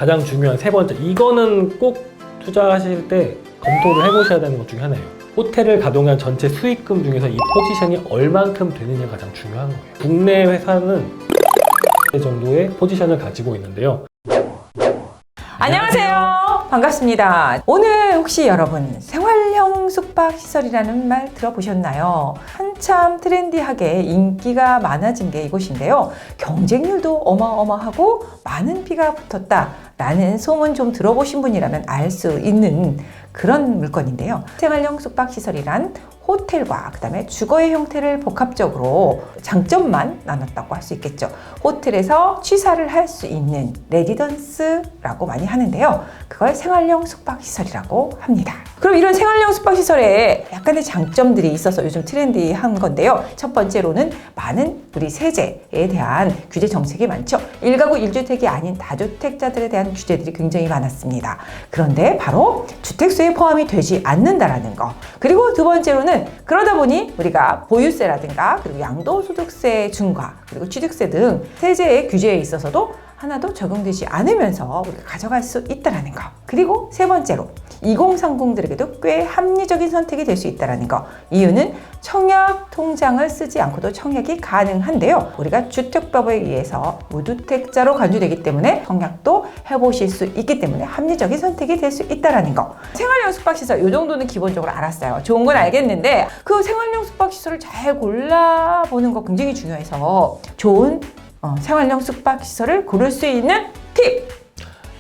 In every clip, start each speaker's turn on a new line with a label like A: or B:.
A: 가장 중요한 세 번째, 이거는 꼭 투자하실 때 검토를 해보셔야 되는 것 중에 하나예요. 호텔을 가동한 전체 수익금 중에서 이 포지션이 얼만큼 되느냐가 가장 중요한 거예요. 국내 회사는 정도의 포지션을 가지고 있는데요.
B: 안녕하세요. 반갑습니다. 오늘 혹시 여러분 생활형 숙박시설이라는 말 들어보셨나요? 한참 트렌디하게 인기가 많아진 게 이곳인데요. 경쟁률도 어마어마하고 많은 비가 붙었다라는 소문 좀 들어보신 분이라면 알 수 있는 그런 물건인데요. 생활형 숙박시설이란 호텔과 그 다음에 주거의 형태를 복합적으로 장점만 나눴다고 할 수 있겠죠. 호텔에서 취사를 할 수 있는 레지던스라고 많이 하는데요. 그걸 생활형 숙박시설이라고 합니다. 그럼 이런 생활형 숙박시설에 약간의 장점들이 있어서 요즘 트렌디한 건데요. 첫 번째로는 많은 우리 세제에 대한 규제 정책이 많죠. 1가구 1주택이 아닌 다주택자들에 대한 규제들이 굉장히 많았습니다. 그런데 바로 주택수에 포함이 되지 않는다라는 거. 그리고 두 번째로는 그러다 보니 우리가 보유세라든가 그리고 양도소득세 중과 그리고 취득세 등 세제의 규제에 있어서도 하나도 적용되지 않으면서 우리가 가져갈 수 있다는 거. 그리고 세 번째로 2030들에게도 꽤 합리적인 선택이 될 수 있다는 거. 이유는 청약 통장을 쓰지 않고도 청약이 가능한데요. 우리가 주택법에 의해서 무주택자로 간주되기 때문에 청약도 해보실 수 있기 때문에 합리적인 선택이 될 수 있다는 거. 생활형 숙박시설 이 정도는 기본적으로 알았어요. 좋은 건 알겠는데 그 생활형 숙박시설을 잘 골라보는 거 굉장히 중요해서 좋은 생활형 숙박시설을 고를 수 있는 팁!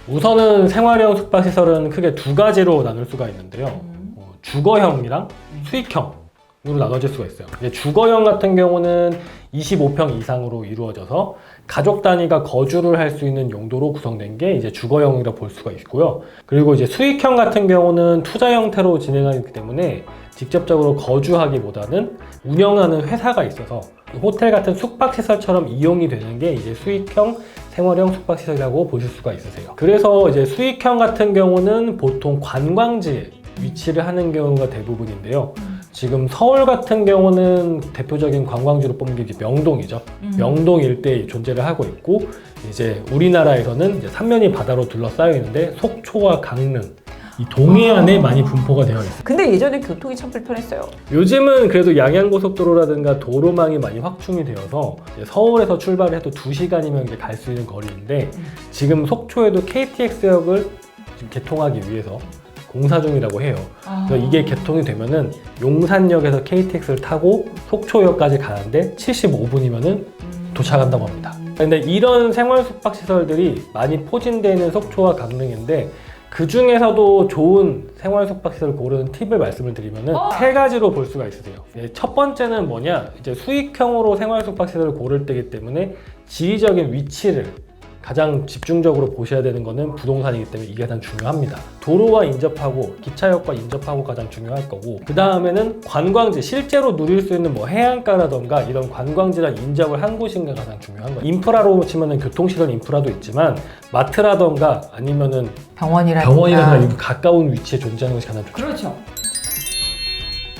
A: 우선은 생활형 숙박시설은 크게 두 가지로 나눌 수가 있는데요. 주거형이랑 수익형으로 나눠질 수가 있어요. 주거형 같은 경우는 25평 이상으로 이루어져서 가족 단위가 거주를 할 수 있는 용도로 구성된 게 이제 주거형이라 볼 수가 있고요. 그리고 이제 수익형 같은 경우는 투자 형태로 진행하기 때문에 직접적으로 거주하기보다는 운영하는 회사가 있어서 호텔 같은 숙박시설처럼 이용이 되는 게 이제 수익형 생활형 숙박시설이라고 보실 수가 있으세요. 그래서 이제 수익형 같은 경우는 보통 관광지에 위치를 하는 경우가 대부분인데요. 지금 서울 같은 경우는 대표적인 관광지로 뽑는 게 이제 명동이죠. 명동 일대에 존재를 하고 있고, 이제 우리나라에서는 이제 삼면이 바다로 둘러싸여 있는데 속초와 강릉, 이 동해안에 많이 분포가 되어 있어요.
B: 근데 예전에 교통이 참 불편했어요.
A: 요즘은 그래도 양양고속도로라든가 도로망이 많이 확충이 되어서 이제 서울에서 출발을 해도 2시간이면 이제 갈 수 있는 거리인데, 지금 속초에도 KTX역을 지금 개통하기 위해서 공사 중이라고 해요. 그래서 이게 개통이 되면은 용산역에서 KTX를 타고 속초역까지 가는데 75분이면은 도착한다고 합니다. 근데 이런 생활 숙박시설들이 많이 포진되어 있는 속초와 강릉인데, 그 중에서도 좋은 생활 숙박시설을 고르는 팁을 말씀을 드리면은 세 가지로 볼 수가 있으세요. 첫 번째는 뭐냐, 이제 수익형으로 생활 숙박시설을 고를 때이기 때문에 지리적인 위치를 가장 집중적으로 보셔야 되는 거는 부동산이기 때문에 이게 가장 중요합니다. 도로와 인접하고 기차역과 인접하고 가장 중요할 거고, 그 다음에는 관광지, 실제로 누릴 수 있는 뭐 해안가라던가 이런 관광지랑 인접을 한 곳인가 가장 중요한 거예요. 인프라로 치면은 교통시설 인프라도 있지만 마트라던가 아니면은 병원이라든가 이런 가까운 위치에 존재하는 것이 가장 중요해요.
B: 그렇죠.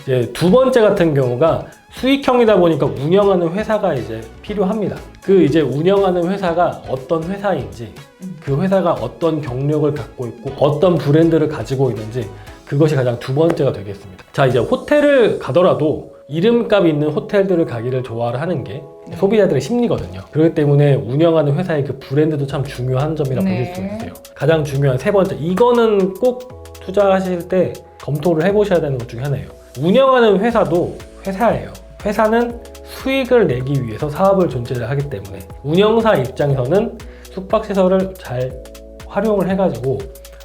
A: 이제 두 번째 같은 경우가 수익형이다 보니까 운영하는 회사가 이제 필요합니다. 그 이제 운영하는 회사가 어떤 회사인지, 그 회사가 어떤 경력을 갖고 있고 어떤 브랜드를 가지고 있는지, 그것이 가장 두 번째가 되겠습니다. 자, 이제 호텔을 가더라도 이름값 있는 호텔들을 가기를 좋아하는 게 소비자들의 심리거든요. 그렇기 때문에 운영하는 회사의 그 브랜드도 참 중요한 점이라 보실 수 있어요. 가장 중요한 세 번째, 이거는 꼭 투자하실 때 검토를 해보셔야 되는 것 중에 하나예요. 운영하는 회사도 회사예요. 회사는 수익을 내기 위해서 사업을 존재를 하기 때문에 운영사 입장에서는 숙박시설을 잘 활용을 해가지고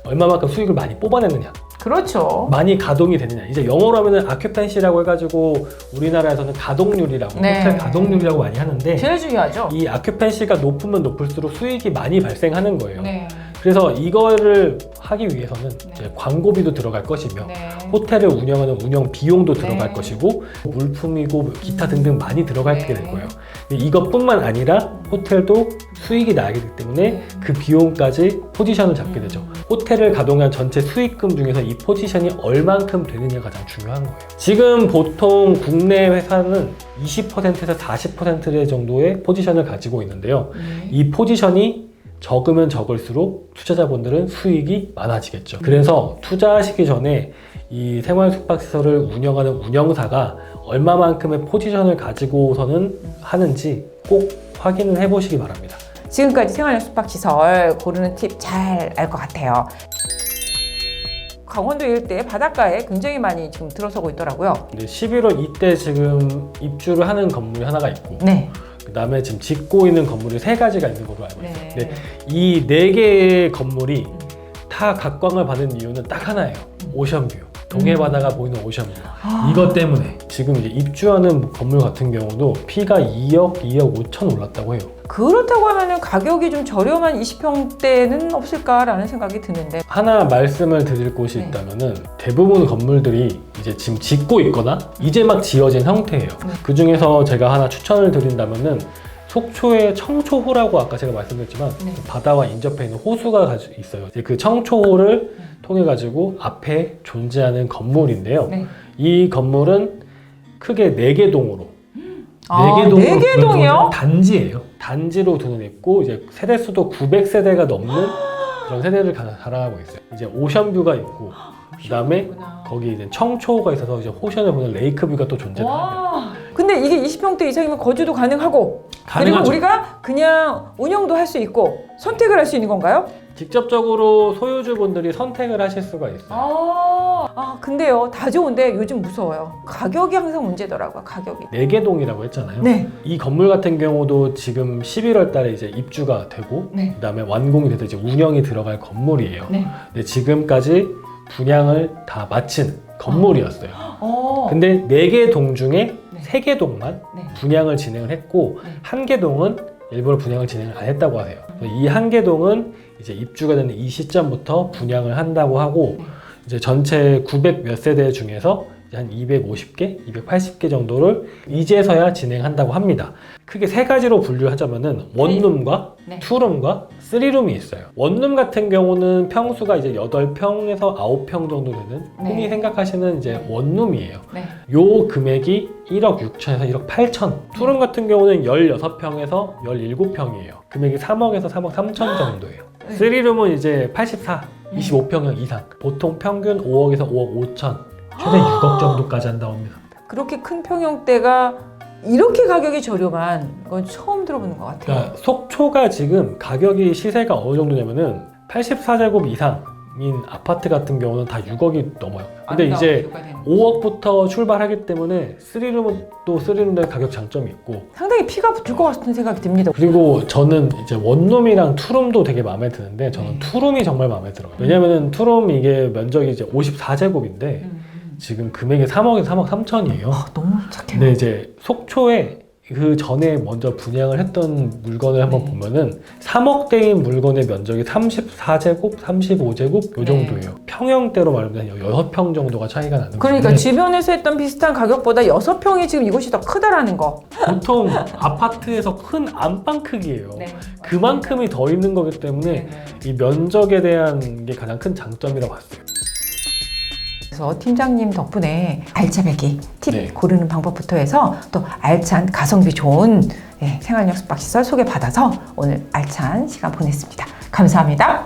A: 얼마만큼 수익을 많이 뽑아내느냐,
B: 그렇죠.
A: 많이 가동이 되느냐. 이제 영어로 하면은 아큐펜시라고 해가지고 우리나라에서는 가동률이라고, 호텔 가동률이라고 많이 하는데,
B: 제일 중요하죠.
A: 이 아큐펜시가 높으면 높을수록 수익이 많이 발생하는 거예요.
B: 네.
A: 그래서 이거를 하기 위해서는 이제 광고비도 들어갈 것이며, 호텔을 운영하는 운영 비용도 들어갈 것이고, 물품이고 기타 등등 많이 들어가게 될 거예요. 이것뿐만 아니라 호텔도 수익이 나기 때문에 그 비용까지 포지션을 잡게 되죠. 호텔을 가동한 전체 수익금 중에서 이 포지션이 얼만큼 되느냐가 가장 중요한 거예요. 지금 보통 국내 회사는 20%에서 40% 정도의 포지션을 가지고 있는데요. 이 포지션이 적으면 적을수록 투자자분들은 수익이 많아지겠죠. 그래서 투자하시기 전에 이 생활 숙박시설을 운영하는 운영사가 얼마만큼의 포지션을 가지고서는 하는지 꼭 확인을 해보시기 바랍니다.
B: 지금까지 생활형 숙박시설 고르는 팁 잘 알 것 같아요. 강원도 일대 바닷가에 굉장히 많이 지금 들어서고 있더라고요.
A: 근데 11월 이때 지금 입주를 하는 건물이 하나가 있고
B: 네.
A: 그 다음에 지금 짓고 있는 건물이 3가지가 있는 걸로 알고 있어요.
B: 네.
A: 이 4개의 건물이 다 각광을 받는 이유는 딱 하나예요. 오션뷰. 동해바다가 보이는 오션뷰. 이것 때문에 지금 이제 입주하는 건물 같은 경우도 피가 2억 5천 올랐다고 해요.
B: 그렇다고 하면 가격이 좀 저렴한 20평대는 없을까라는 생각이 드는데.
A: 하나 말씀을 드릴 곳이
B: 네.
A: 있다면은 대부분 건물들이 이제 지금 짓고 있거나 이제 막 지어진 형태예요. 그 중에서 제가 하나 추천을 드린다면은 속초의 청초호라고 아까 제가 말씀드렸지만
B: 네.
A: 바다와 인접해 있는 호수가 있어요. 이제 그 청초호를 통해 가지고 앞에 존재하는 건물인데요.
B: 네.
A: 이 건물은 크게 4개 동으로
B: 아,
A: 4개 동으로
B: 4개 동이요?
A: 단지예요. 단지로 두는 있고 이제 세대 수도 900세대가 넘는 그런 세대를 자랑하고 있어요. 이제 오션뷰가 있고 그다음에 거기 이제 청초호가 있어서 이제 호션을 보는 레이크뷰가 또 존재를 합니다.
B: 와. 근데 이게 20평대 이상이면 거주도 가능하고
A: 가능하죠.
B: 그리고 우리가 그냥 운영도 할 수 있고 선택을 할 수 있는 건가요?
A: 직접적으로 소유주분들이 선택을 하실 수가 있어요.
B: 근데요 다 좋은데 요즘 무서워요. 가격이 항상 문제더라고요. 가격이.
A: 4개 동이라고 했잖아요.
B: 네.
A: 이 건물 같은 경우도 지금 11월 달에 이제 입주가 되고
B: 네.
A: 그다음에 완공이 돼서 이제 운영이 들어갈 건물이에요.
B: 네.
A: 근데 지금까지 분양을 다 마친 건물이었어요. 근데 4개 동 중에
B: 네.
A: 3개 동만
B: 네.
A: 분양을 진행을 했고
B: 네.
A: 1개 동은 일부러 분양을 진행을 안 했다고 하세요. 이 1개 동은 이제 입주가 되는 이 시점부터 분양을 한다고 하고
B: 네.
A: 이제 전체 900 몇 세대 중에서 이제 한 250개, 280개 정도를 이제서야 진행한다고 합니다. 크게 3가지로 분류하자면은 원룸과
B: 네.
A: 투룸과 3룸이 있어요. 원룸 같은 경우는 평수가 이제 8평에서 9평 정도 되는
B: 네.
A: 흔히 생각하시는 이제 원룸이에요.
B: 네.
A: 요 금액이 1억 6천에서 1억 8천. 투룸 같은 경우는 16평에서 17평이에요. 금액이 3억에서 3억 3천 정도예요.
B: 네.
A: 3룸은 이제 84, 25평형 이상. 보통 평균 5억에서 5억 5천. 최대 6억 정도까지 한다고 합니다.
B: 그렇게 큰 평형대가 이렇게 가격이 저렴한 건 처음 들어보는 것 같아요.
A: 그러니까 속초가 지금 가격이 시세가 어느 정도냐면은 84제곱 이상인 아파트 같은 경우는 다 6억이 넘어요. 근데 이제 5억부터 출발하기 때문에 3룸은 또 3룸들 가격 장점이 있고
B: 상당히 피가 붙을 것 같은 생각이 듭니다.
A: 그리고 저는 이제 원룸이랑 투룸도 되게 마음에 드는데 저는 투룸이 정말 마음에 들어요. 왜냐면은 투룸 이게 면적이 이제 54제곱인데 지금 금액이 3억에서 3억 3천이에요.
B: 너무 착해요.
A: 근데 이제 속초에 그 전에 먼저 분양을 했던 물건을 한번 보면은 3억대인 물건의 면적이 34제곱, 35제곱 요 정도예요. 평형대로 말하면 6평 정도가 차이가 나는
B: 그러니까
A: 건데
B: 주변에서 했던 비슷한 가격보다 6평이 지금 이곳이 더 크다라는 거.
A: 보통 아파트에서 큰 안방 크기예요. 그만큼이 더 있는 거기 때문에 이 면적에 대한 게 가장 큰 장점이라고 봤어요.
B: 그래서 팀장님 덕분에 알짜배기 팁
A: 네.
B: 고르는 방법부터 해서 또 알찬 가성비 좋은 생활형 숙박시설 소개받아서 오늘 알찬 시간 보냈습니다. 감사합니다.